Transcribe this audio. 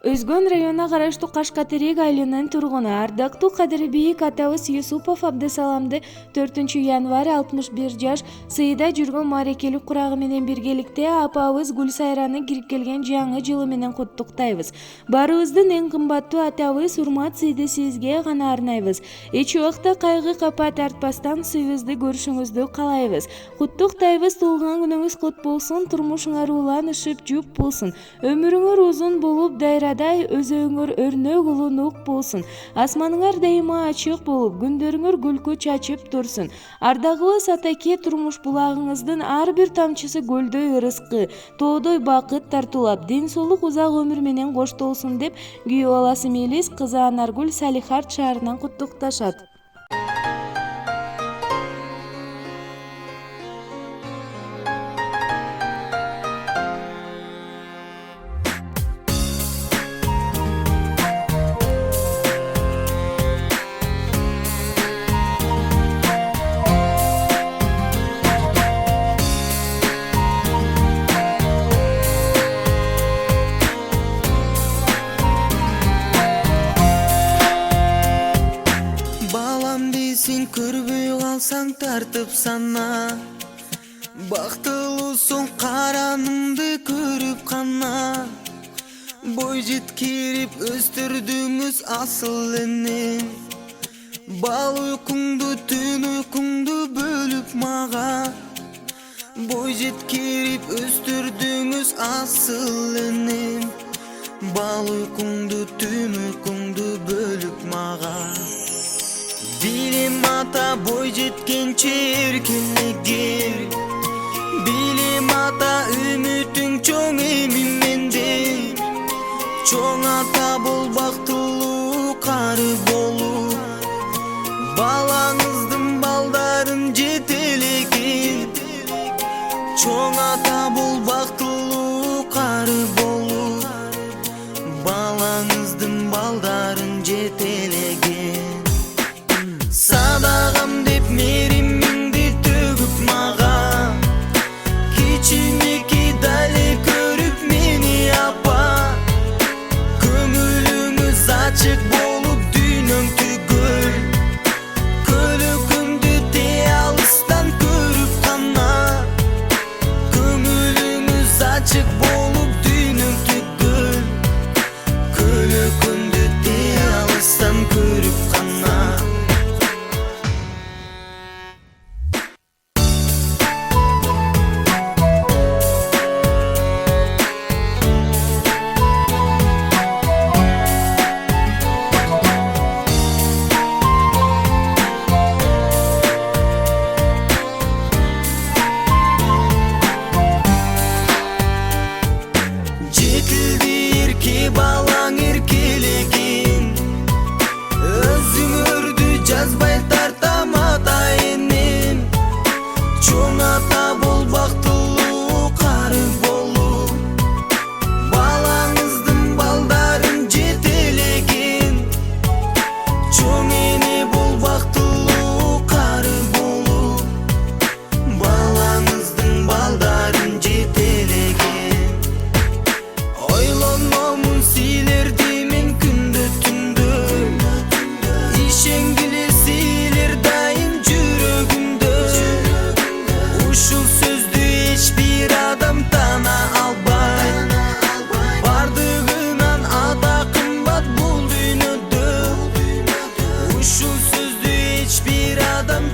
Өзгөн районуна караштуу Кашкатерек айылынын тургуну ардактуу кадыры бийик атабыз Юсупов Абдысаламды 4 январь 61 жаш сыйда жүргөн маарекелик курагы менен биргеликте апабыз Гүлсайраны кирип келген жаңы жылы менен куттуктайбыз. Баарыбыздын эң кымбаттуу атабыз урмат сыйды сизге гана арнайбыз. Эч убакта кайгы капа тартпастан сыйыбызды көрүшүңүздү каалайбыз. Куттуктайбыз, туулган күнүңүз кут болсун, турмушуңар уланышып жуп болсун, өмүрүңөр узун болуп өзөңөр өрнөк улунук болсун, асманыңар дайыма ачык болуп, күндөрүңөр күлкү чачып турсун. Ардагыбыз атаке, турмуш булагыңыздын ар бир тамчысы көлдөй ырыскы, тоодой бакыт тартуулап, ден соолук узак өмүр менен коштолсун деп күйөө баласы Мелис кызы Анаргүл Салихард шаарынан куттукташат. Сен көрбөй калсаң тартып сана, бактылуусуң караныңды көрүп кана. Бой жеткирип өстүрдүңүз асыл эне, бал уйкуңду түн уйкуңду бөлүп мага. Бой жеткирип өстүрдүңүз асыл эне, бал уйкуңду түн уйкуңду бөлүп мага. Билим ата бой жеткенче эркелегин, билим ата үмүтүң чоң эми менде. Чоң ата бол, бактылуу кары болуп, балаңыздын балдарын жетелеген. Чоң ата бол, бактылуу кары болуп, балаңыздын балдарын жетелеген. Садагам деп меримиңди төгүп мага, кичинеки дале көрүп мени апа. Көңүлүңүз ачык болуп дүйнөң түгөл, көлөкөмдү те алыстан көрүп кана. Көңүлүңүз ачык болуп дүйнөң түгөл, көлөкөмдү те алыстан көрүп кана. Балаң эркелеген, өзүңөрдү жазбай тартам ата энем. Чоң ата бол, бактылуу кары болуп, балаңыздын балдарын жетелеген. Чоң эне бол, бактылуу кары болуп, балаңыздын балдарын жетелеген. Ойлонмомун силерди мен күндө түндө, ишенгиле силер дайым жүрөгүмдө. Ушул сөздү эч бир адам тана албай, бардыгынан ата кымбат бул дүйнөдө. Ушул сөздү эч бир адам